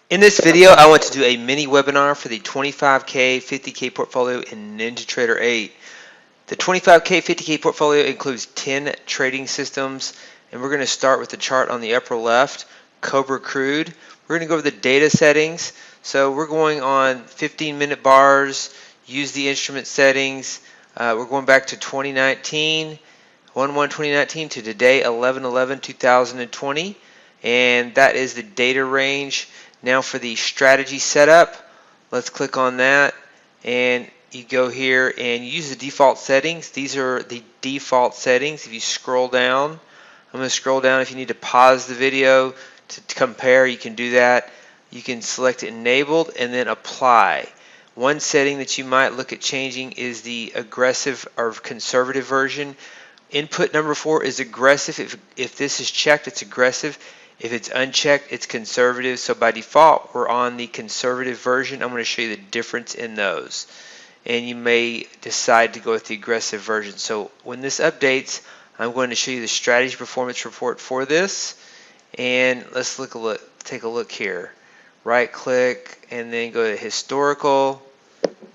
In this video, I want to do a mini webinar for the 25K 50K portfolio in Ninjatrader 8. The 25K 50K portfolio includes 10 trading systems, and we're going to start with the chart on the upper left, Cobra Crude. We're going to go over the data settings. So we're going on 15-minute bars, use the instrument settings. We're going back to 2019, 1/1/2019 to today, 11/11/2020, and that is the data range. Now for the strategy setup, let's click on that, and you go here and use the default settings. These are the default settings. If you scroll down, I'm going to scroll down. If you need to pause the video to compare, you can do that. You can select enabled and then apply. One setting that you might look at changing is the aggressive or conservative version. Input number 4 is aggressive. If this is checked, it's aggressive. If it's unchecked, it's conservative. So by default, we're on the conservative version. I'm going to show you the difference in those. And you may decide to go with the aggressive version. So when this updates, I'm going to show you the strategy performance report for this. And let's take a look here. Right click and then go to historical,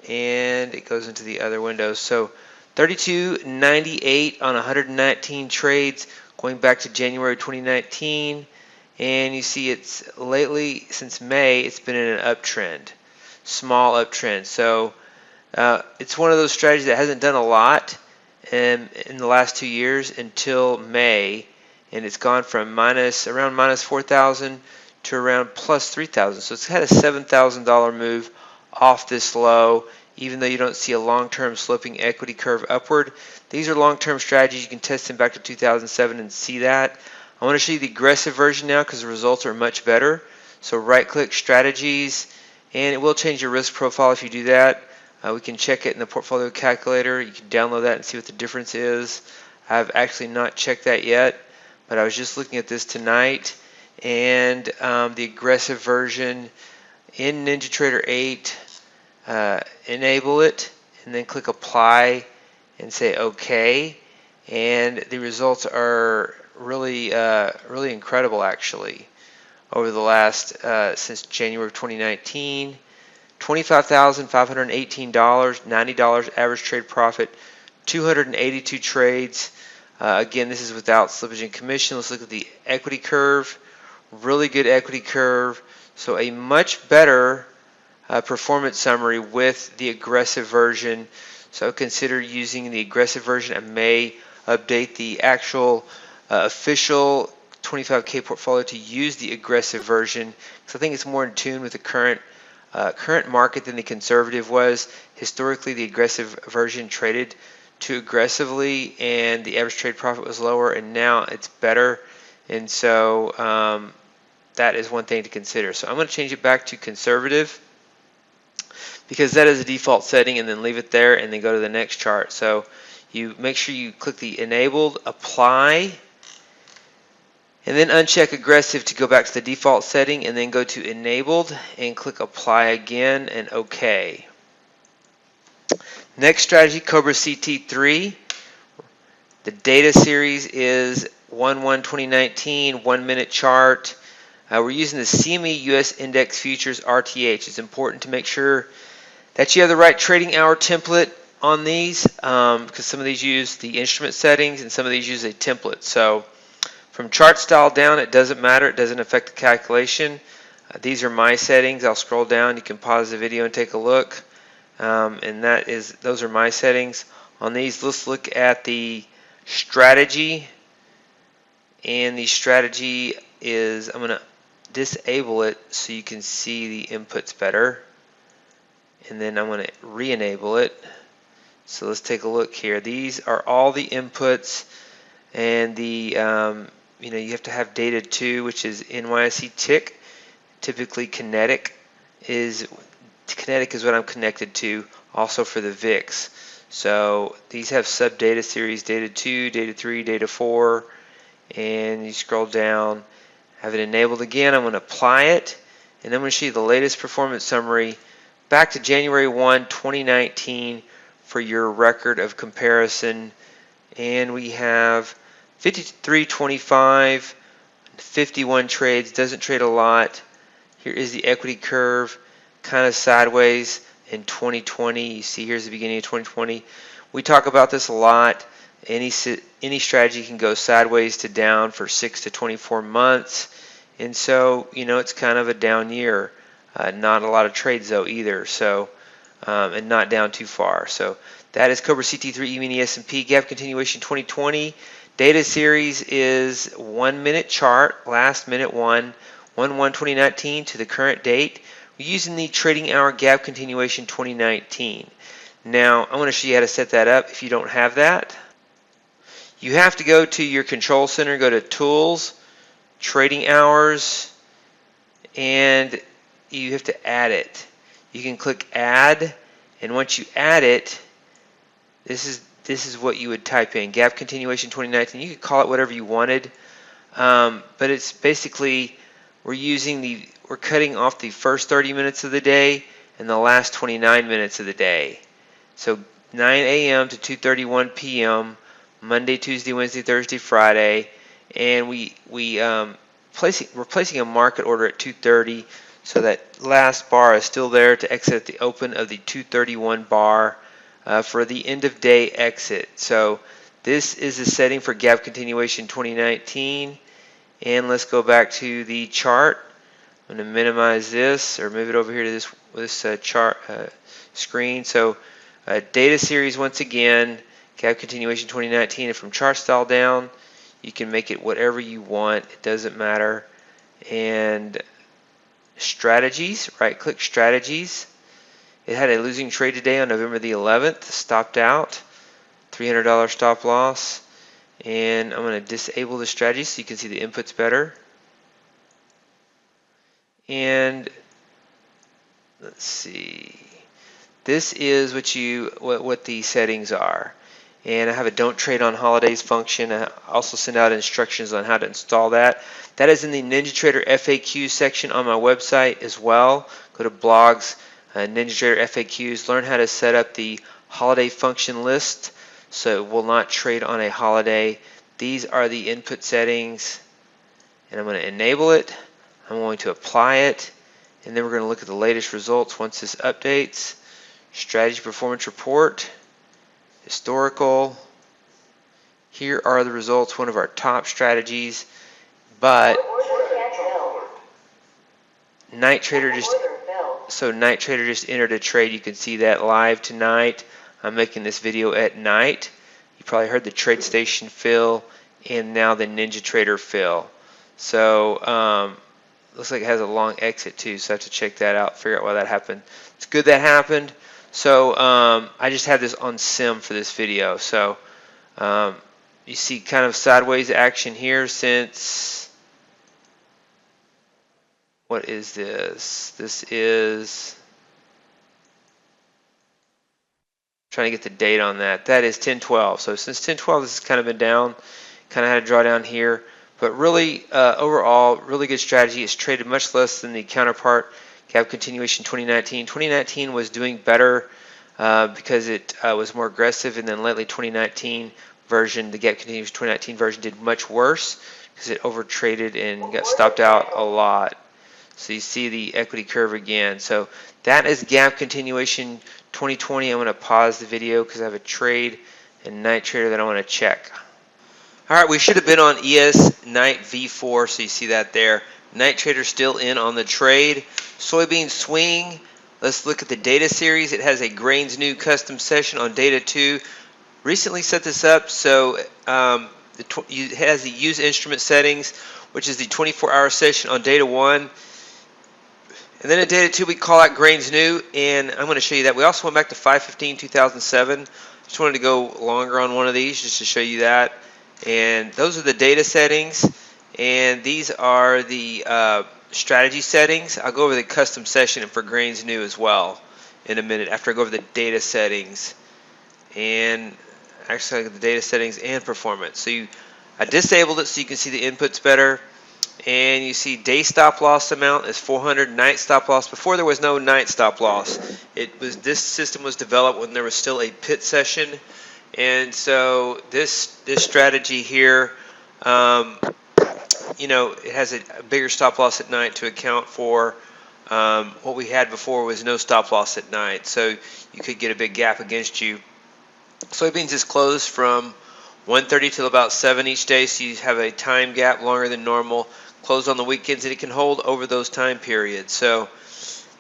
and it goes into the other window. So 32.98 on 119 trades going back to January 2019. And you see it's lately, since May, it's been in an uptrend, small uptrend. So it's one of those strategies that hasn't done a lot in the last 2 years until May, and it's gone from around minus 4,000 to around plus 3,000. So it's had a $7,000 move off this low, even though you don't see a long-term sloping equity curve upward. These are long-term strategies. You can test them back to 2007 and see that. I want to show you the aggressive version now because the results are much better. So right-click strategies, and it will change your risk profile if you do that. We can check it in the portfolio calculator. You can download that and see what the difference is. I've actually not checked that yet, but I was just looking at this tonight. And the aggressive version in Ninjatrader 8, enable it, and then click apply and say OK. And the results are really incredible, actually, over the last since January of 2019. $25,518, $90 average trade profit, 282 trades. Again, this is without slippage and commission. Let's look at the equity curve. Really good equity curve. So a much better performance summary with the aggressive version. So consider using the aggressive version. I may update the actual official 25K portfolio to use the aggressive version because I think it's more in tune with the current market than the conservative was. Historically, the aggressive version traded too aggressively and the average trade profit was lower, and now it's better. And so that is one thing to consider. So I'm going to change it back to conservative because that is a default setting, and then leave it there and then go to the next chart. So you make sure you click the enabled, apply, and then uncheck aggressive to go back to the default setting, and then go to enabled and click apply again and OK. Next strategy, Cobra CT3. The data series is 1/1/2019, 1 minute chart. We're using the CME US Index Futures RTH. It's important to make sure that you have the right trading hour template on these because some of these use the instrument settings and some of these use a template. So from chart style down, it doesn't matter. It doesn't affect the calculation. These are my settings. I'll scroll down. You can pause the video and take a look. And those are my settings. On these, let's look at the strategy. And the strategy is, I'm going to disable it so you can see the inputs better. And then I'm going to re-enable it. So let's take a look here. These are all the inputs, and the you have to have data too, which is NYSE tick. Typically kinetic is what I'm connected to, also for the VIX. So these have sub data series, data 2, data 3, data 4, and you scroll down, have it enabled again. I'm going to apply it, and I'm going to show you the latest performance summary back to January 1, 2019 for your record of comparison. And we have 53.25, 51 trades, doesn't trade a lot. Here is the equity curve, kind of sideways in 2020. You see here's the beginning of 2020. We talk about this a lot. Any strategy can go sideways to down for 6 to 24 months. And so, it's kind of a down year. Not a lot of trades though either. So, and not down too far. So that is Cobra CT3 E-mini S&P gap continuation 2020. Data series is 1 minute chart, last minute 1/1/2019 to the current date. We're using the trading hour gap continuation 2019. Now I'm going to show you how to set that up if you don't have that. You have to go to your control center, go to Tools, Trading Hours, and you have to add it. You can click Add, and once you add it, this is what you would type in, gap continuation 2019. You could call it whatever you wanted, but it's basically we're cutting off the first 30 minutes of the day and the last 29 minutes of the day. So 9 a.m. to 2:31 p.m. Monday, Tuesday, Wednesday, Thursday, Friday, and we're placing a market order at 2:30. So that last bar is still there to exit at the open of the 231 bar for the end of day exit. So this is the setting for gap continuation 2019. And let's go back to the chart. I'm going to minimize this or move it over here to this chart screen. So data series once again, gap continuation 2019. And from chart style down, you can make it whatever you want. It doesn't matter. And strategies, right click strategies. It had a losing trade today on November the 11th, stopped out, $300 stop loss, and I'm going to disable the strategy so you can see the inputs better. And let's see, this is what the settings are. And I have a don't trade on holidays function. I also send out instructions on how to install that. That is in the Ninjatrader FAQ section on my website as well. Go to blogs, Ninjatrader FAQs, learn how to set up the holiday function list so it will not trade on a holiday. These are the input settings, and I'm going to enable it. I'm going to apply it, and then we're going to look at the latest results once this updates. Strategy performance report. Historical. Here are the results, one of our top strategies, but Ninjatrader just entered a trade. You can see that live tonight. I'm making this video at night. You probably heard the TradeStation fill and now the Ninjatrader fill. So looks like it has a long exit too, so I have to check that out, figure out why that happened. It's good that happened. So I just had this on sim for this video. So you see kind of sideways action here since, what is this? This is, trying to get the date on that. That is 10/12. So since 10/12, this has kind of been down, kind of had a drawdown here. But really, overall, really good strategy. It's traded much less than the counterpart. Gap continuation 2019. 2019 was doing better because it was more aggressive, and then lately 2019 version, the gap continuation 2019 version did much worse because it overtraded and got stopped out a lot. So you see the equity curve again. So that is gap continuation 2020. I'm going to pause the video because I have a trade in Ninjatrader that I want to check. All right, we should have been on ES Night V4, so you see that there. Ninjatrader still in on the trade. Soybean swing. Let's look at the data series. It has a grains new custom session on data 2. Recently set this up, so it has the use instrument settings, which is the 24-hour session on data 1. And then in data 2, we call out grains new, and I'm going to show you that. We also went back to 5/15/2007. Just wanted to go longer on one of these just to show you that. And those are the data settings, and these are the strategy settings. I'll go over the custom session for grains new as well in a minute after I go over the data settings. And actually, the data settings and performance. So I disabled it so you can see the inputs better. And you see day stop loss amount is 400, night stop loss. Before there was no night stop loss. This system was developed when there was still a pit session. And so this strategy here, it has a bigger stop loss at night to account for What we had before was no stop loss at night, so you could get a big gap against you. Soybeans is closed from 1:30 till about 7 each day, so you have a time gap longer than normal. Closed on the weekends, and it can hold over those time periods. So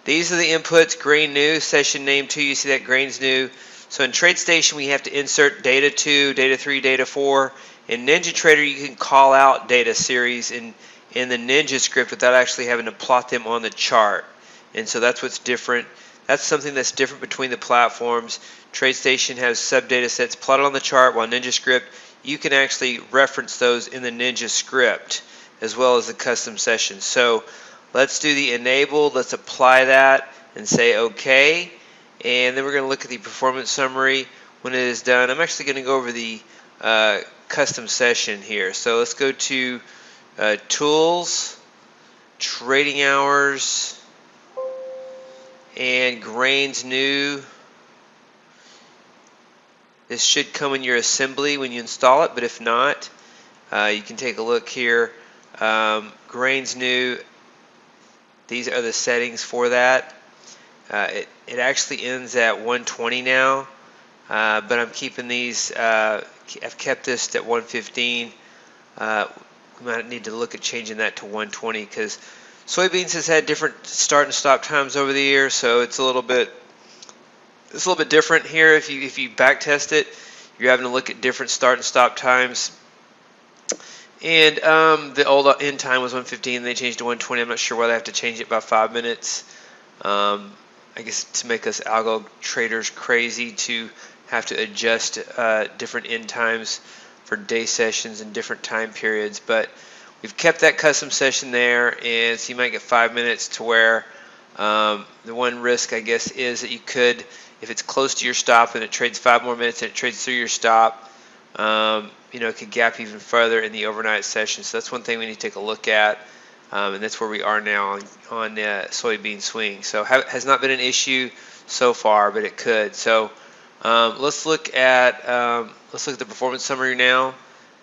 these are the inputs. Grain new, session name 2. You see that grain's new. So in TradeStation, we have to insert data 2, data 3, data 4. In Ninjatrader, you can call out data series in the Ninja script without actually having to plot them on the chart. And so that's what's different. That's something that's different between the platforms. TradeStation has sub-data sets plotted on the chart, while Ninja script, you can actually reference those in the Ninja script as well as the custom sessions. So let's do the enable. Let's apply that and say OK. And then we're going to look at the performance summary when it is done. I'm actually going to go over the custom session here. So let's go to Tools, Trading Hours, and Grains New. This should come in your assembly when you install it, but if not, you can take a look here. Grains New, these are the settings for that. It actually ends at 120 now, but I'm keeping these, I've kept this at 115. We might need to look at changing that to 120 because soybeans has had different start and stop times over the year, so it's a little bit different here. If you back test it, you're having to look at different start and stop times. And the old end time was 115. They changed to 120. I'm not sure why they have to change it by 5 minutes. I guess to make us algo traders crazy to have to adjust different end times for day sessions and different time periods. But we've kept that custom session there, and so you might get 5 minutes to where the one risk, I guess, is that you could, if it's close to your stop and it trades 5 more minutes and it trades through your stop, it could gap even further in the overnight session. So that's one thing we need to take a look at, and that's where we are now on the soybean swing. So has not been an issue so far, but it could. So let's look at the performance summary now.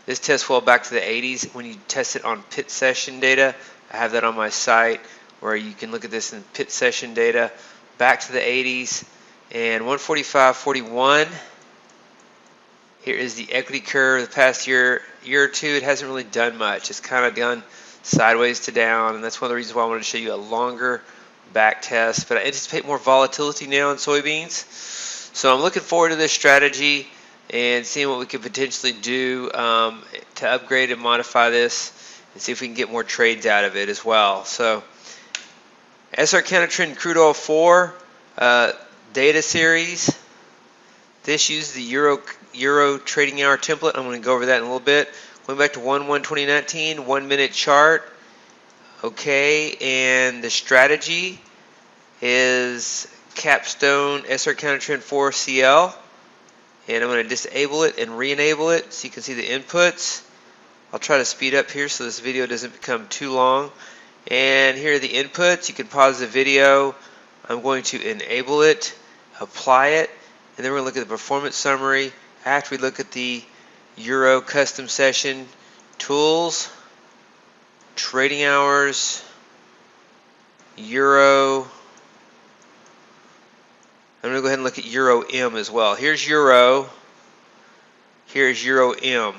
This tests well back to the 80s. When you test it on pit session data, I have that on my site where you can look at this in pit session data back to the 80s. And 145.41. Here is the equity curve the past year or two. It hasn't really done much. It's kind of gone sideways to down, and that's one of the reasons why I wanted to show you a longer back test. But I anticipate more volatility now in soybeans. So I'm looking forward to this strategy and seeing what we could potentially do to upgrade and modify this and see if we can get more trades out of it as well. So SR counter trend crude oil 4 data series. This uses the Euro trading hour template. I'm going to go over that in a little bit. Going back to 1/1/2019, 1 minute chart. Okay, and the strategy is Capstone SR counter trend 4 CL. And I'm going to disable it and re-enable it so you can see the inputs. I'll try to speed up here so this video doesn't become too long. And here are the inputs. You can pause the video. I'm going to enable it, apply it, and then we're going to look at the performance summary after we look at the Euro custom session, tools, trading hours, Euro. I'm going to go ahead and look at Euro M as well. Here's Euro. Here's Euro M.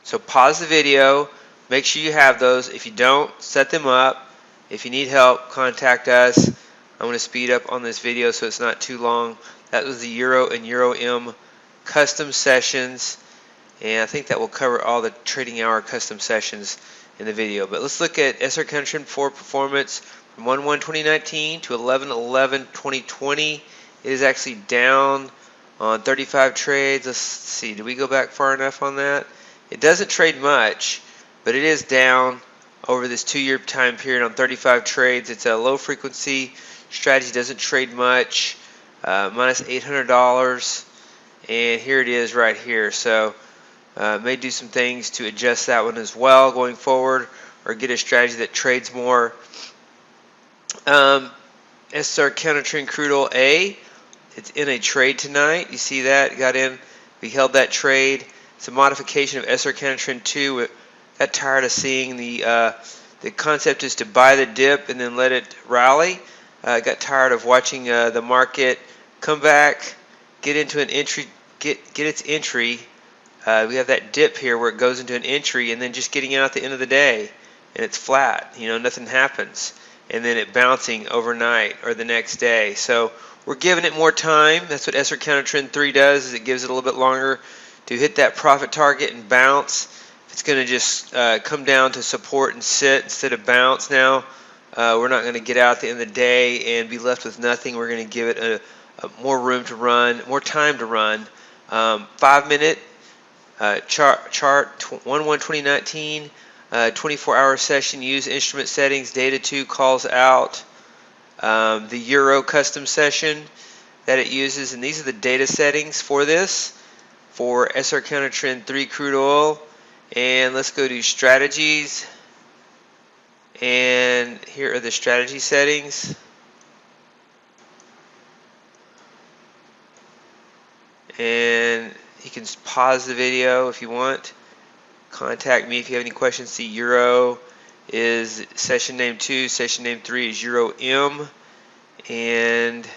So pause the video. Make sure you have those. If you don't, set them up. If you need help, contact us. I'm going to speed up on this video so it's not too long. That was the Euro and Euro M custom sessions. And I think that will cover all the trading hour custom sessions in the video. But let's look at SR counter trend 4 performance from 1/1/2019 to 11/11/2020. It is actually down on 35 trades. Let's see, did we go back far enough on that? It doesn't trade much, but it is down over this 2-year time period on 35 trades. It's a low frequency strategy, doesn't trade much, minus $800, and here it is right here. So may do some things to adjust that one as well going forward, or get a strategy that trades more. SR counter trend crude oil A, it's in a trade tonight. You see that? Got in, we held that trade. It's a modification of SR counter trend 2. Got tired of seeing the The concept is to buy the dip and then let it rally. Got tired of watching the market come back, get into an entry, get its entry. We have that dip here where it goes into an entry and then just getting out at the end of the day and it's flat, nothing happens, and then it bouncing overnight or the next day. So we're giving it more time. That's what SR Counter Trend 3 does, is it gives it a little bit longer to hit that profit target and bounce. If it's going to just come down to support and sit instead of bounce now, we're not going to get out at the end of the day and be left with nothing. We're going to give it a more room to run, more time to run. 5-minute chart 1/1/2019, 24-hour session. Use instrument settings. Data 2 calls out the Euro custom session that it uses, and these are the data settings for this, for SR Counter Trend 3 crude oil. And let's go to strategies, and here are the strategy settings. And you can pause the video if you want. Contact me if you have any questions. The Euro is session name 2, session name 3 is Euro M, and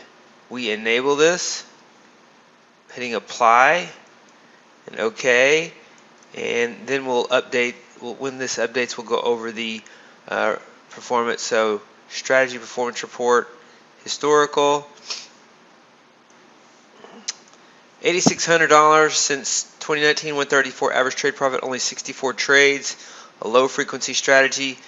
we enable this, hitting apply and OK, and then we'll update. When this updates, we'll go over the performance. So strategy performance report, historical. $8,600 since 2019, 134 average trade profit, only 64 trades, a low frequency strategy,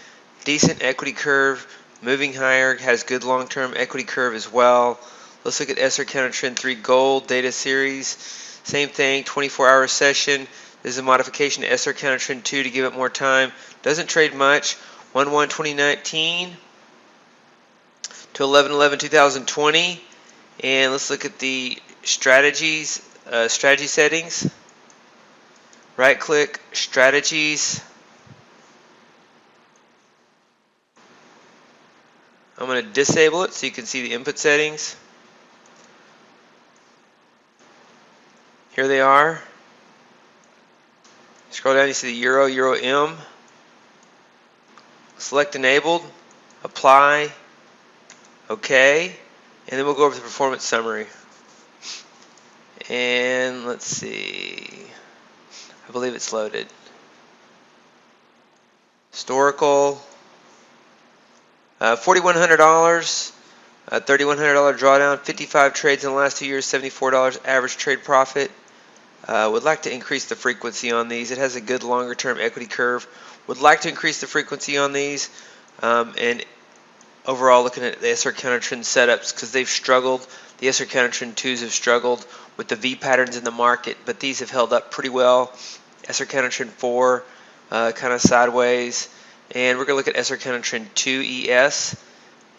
decent equity curve, moving higher, has good long-term equity curve as well. Let's look at SR Counter Trend 3 Gold data series. Same thing, 24-hour session. This is a modification to SR Counter Trend 2 to give it more time. Doesn't trade much. 1/1/2019 to 11/11/2020. And let's look at the strategies, strategy settings. Right click, strategies. I'm going to disable it so you can see the input settings. Here they are. Scroll down, you see the Euro, Euro M. Select enabled, apply, OK, and then we'll go over the performance summary. And let's see, I believe it's loaded. Historical, $4,100, $3,100 drawdown, 55 trades in the last 2 years, $74 average trade profit. Would like to increase the frequency on these. It has a good longer term equity curve. Would like to increase the frequency on these. And overall, looking at the SR Counter Trend setups, because they've struggled. The SR Counter Trend 2s have struggled with the V patterns in the market, but these have held up pretty well. SR Counter Trend 4 kind of sideways. And we're going to look at SR Counter Trend 2 ES.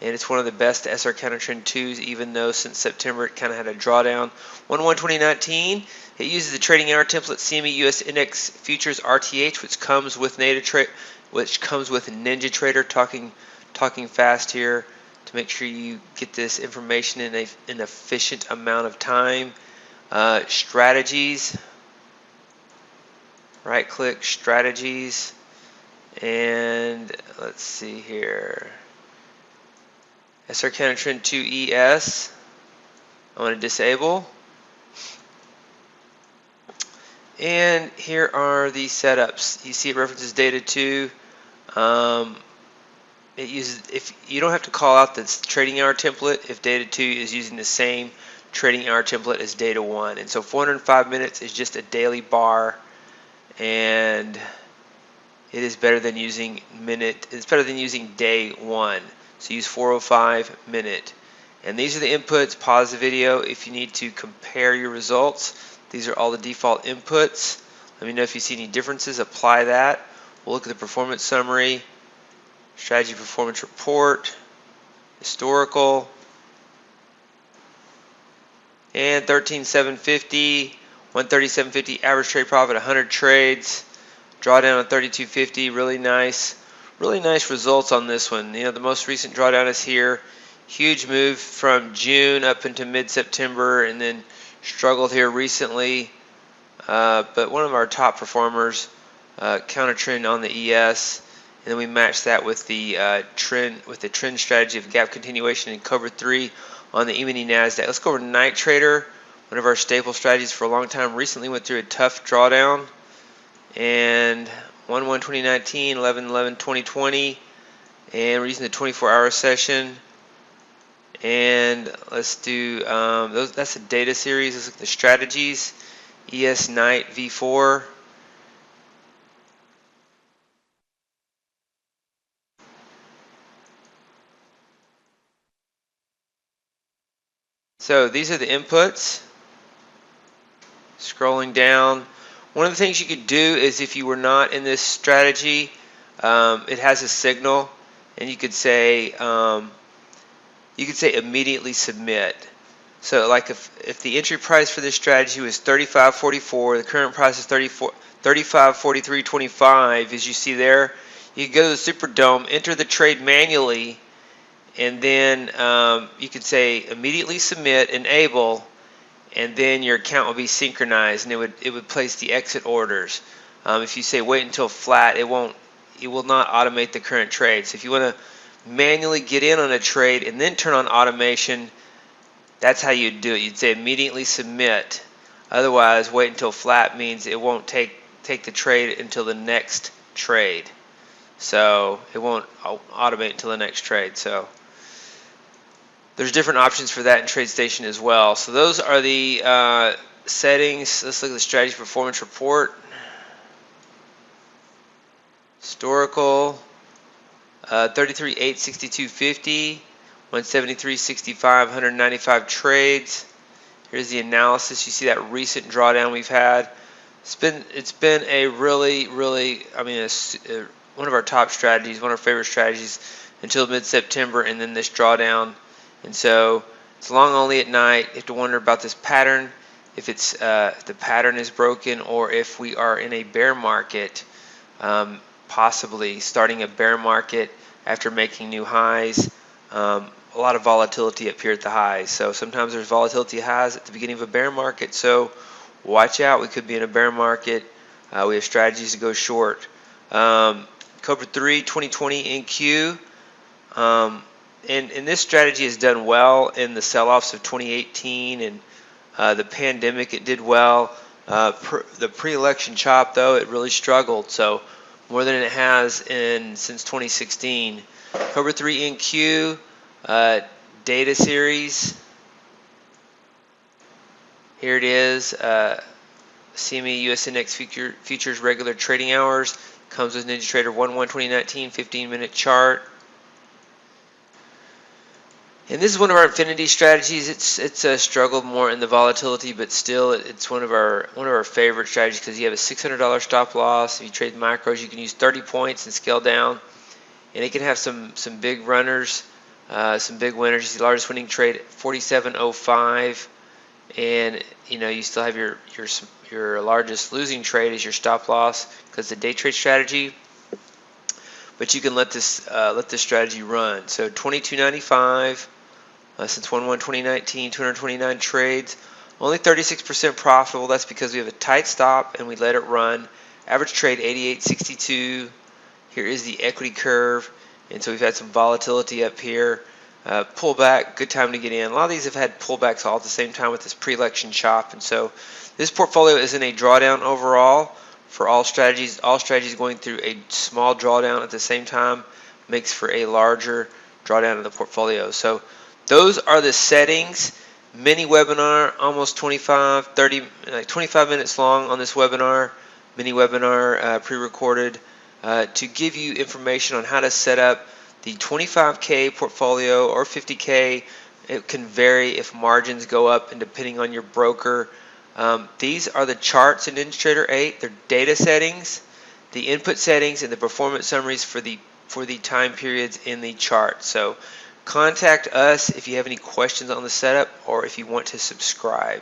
And it's one of the best SR Counter Trend 2s, even though since September it kind of had a drawdown. 1/1/2019, it uses the trading hour template CME US Index Futures RTH, which comes with Ninjatrader. Talking fast here to make sure you get this information in an efficient amount of time. Strategies. Right click, strategies, and let's see here. SR Counter Trend 2 ES. I want to disable. And here are the setups. You see it references data 2. It uses, if you don't have to call out the trading hour template if data 2 is using the same trading hour template as data 1. And so 405 minutes is just a daily bar, and it is better than using it's better than using day 1. So use 405 minute. And these are the inputs. Pause the video if you need to compare your results. These are all the default inputs. Let me know if you see any differences. Apply that. We'll look at the performance summary, strategy performance report, historical, and 13,750, 137.50 average trade profit, 100 trades, drawdown of 32.50. Really nice results on this one. The most recent drawdown is here. Huge move from June up into mid-September, and then struggled here recently. But one of our top performers, counter trend on the ES, and then we match that with the trend strategy of gap continuation and cover 3 on the E-mini Nasdaq. Let's go over Night Trader, one of our staple strategies for a long time. Recently went through a tough drawdown, and 1/1/2019, 11/11/2020, and we're using the 24-hour session. And let's do that's a data series. Let's look at the strategies. ES Night V4. So these are the inputs. Scrolling down, one of the things you could do is, if you were not in this strategy, it has a signal, and you could say immediately submit. So like if the entry price for this strategy was $35.44, the current price is $35.43.25, as you see there, you can go to the Superdome, enter the trade manually, and then you can say immediately submit, enable, and then your account will be synchronized, and it would place the exit orders. If you say wait until flat, it will not automate the current trade. So if you want to manually get in on a trade and then turn on automation, that's how you'd do it. You'd say immediately submit. Otherwise, wait until flat means it won't take the trade until the next trade. So it won't automate until the next trade. So there's different options for that in TradeStation as well. So those are the settings. Let's look at the strategy performance report. Historical, 33,862.50, 173.65, 195 trades. Here's the analysis. You see that recent drawdown we've had. It's been a really, one of our top strategies, one of our favorite strategies until mid-September, and then this drawdown. And so it's long only at night. You have to wonder about this pattern, if the pattern is broken, or if we are in a bear market, possibly starting a bear market after making new highs. A lot of volatility up here at the highs. So sometimes there's volatility highs at the beginning of a bear market. So watch out. We could be in a bear market. We have strategies to go short. Cobra 3 2020 NQ. And this strategy has done well in the sell-offs of 2018 and the pandemic. It did well. The pre-election chop, though, it really struggled. So more than it has since 2016. Cobra 3 NQ data series. Here it is. CME US Index futures regular trading hours. Comes with Ninjatrader 1/1/2019 15-minute chart. And this is one of our infinity strategies. It's struggled more in the volatility, but still it's one of our favorite strategies because you have a $600 stop loss. If you trade macros, you can use 30 points and scale down, and it can have some big runners, some big winners. You see the largest winning trade at 47.05, and you still have your largest losing trade as your stop loss because it's a day trade strategy. But you can let this strategy run. So 22.95. Since 1/1/2019, 229 trades, only 36% profitable. That's because we have a tight stop and we let it run. Average trade 88.62. Here is the equity curve, and so we've had some volatility up here. Pullback, good time to get in. A lot of these have had pullbacks all at the same time with this pre-election chop, and so this portfolio is in a drawdown overall for all strategies. All strategies going through a small drawdown at the same time makes for a larger drawdown of the portfolio. So those are the settings. Mini webinar, almost 25 minutes long on this webinar. Mini webinar pre-recorded to give you information on how to set up the 25K portfolio or 50K. It can vary if margins go up and depending on your broker. These are the charts in Ninjatrader 8. They're data settings, the input settings, and the performance summaries for the time periods in the chart. So contact us if you have any questions on the setup or if you want to subscribe.